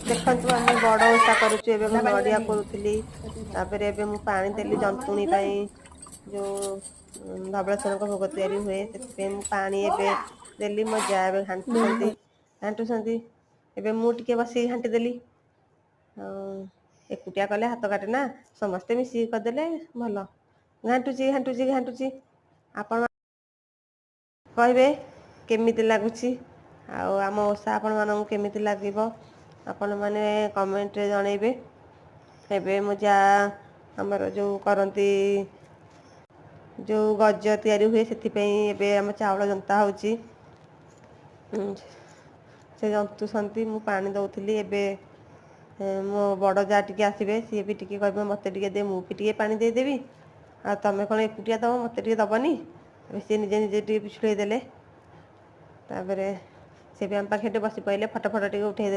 ଦେଖନ୍ତୁ ଆମେ ବଡ଼ ଓଷା କରୁଛୁ। ଏବେ ମୁଁ ନଡ଼ିଆ କରୁଥିଲି, ତାପରେ ଏବେ ମୁଁ ପାଣି ଦେଲି ଜନ୍ତୁଣୀ ପାଇଁ, ଯେଉଁ ଧବଳେଶ୍ୱରଙ୍କ ଭୋଗ ତିଆରି ହୁଏ ସେଥିପାଇଁ ମୁଁ ପାଣି ଏବେ ଦେଲି। ମୋ ଯା ଏବେ ଘାଣ୍ଟୁଛନ୍ତି। ଏବେ ମୁଁ ଟିକେ ବସିକି ଘାଣ୍ଟି ଦେଲି। ଆଉ ଏକୁଟିଆ କଲେ ହାତ କାଟେ ନା, ସମସ୍ତେ ମିଶିକି କରିଦେଲେ ଭଲ। ଘାଣ୍ଟୁଛି। ଆପଣ କହିବେ କେମିତି ଲାଗୁଛି, ଆଉ ଆମ ଓଷା ଆପଣମାନଙ୍କୁ କେମିତି ଲାଗିବ ଆପଣମାନେ କମେଣ୍ଟରେ ଜଣେଇବେ। ଏବେ ମୋ ଯା ଆମର ଯେଉଁ କରନ୍ତି, ଯେଉଁ ଗଜ ତିଆରି ହୁଏ, ସେଥିପାଇଁ ଏବେ ଆମ ଚାଉଳ ଜନ୍ତା ହେଉଛି। ସେ ଜନ୍ତୁଛନ୍ତି, ମୁଁ ପାଣି ଦେଉଥିଲି। ଏବେ ମୋ ବଡ଼ ଯା ଟିକେ ଆସିବେ, ସିଏ ବି ଟିକେ କହିବେ ମୋତେ ଟିକେ ଦେ, ମୁଁ ବି ଟିକେ ପାଣି ଦେଇଦେବି। ଆଉ ତମେ କ'ଣ ଏକୁଟିଆ ଦେବ, ମୋତେ ଟିକେ ଦେବନି। ସିଏ ନିଜେ ଟିକେ ପିଛୁଳେଇ ଦେଲେ। ତାପରେ ସେ ବି ଆମ ପାଖେ ଟିକେ ବସି ପଡ଼ିଲେ, ଫଟୋ ଟିକେ ଉଠେଇଦେଲୁ।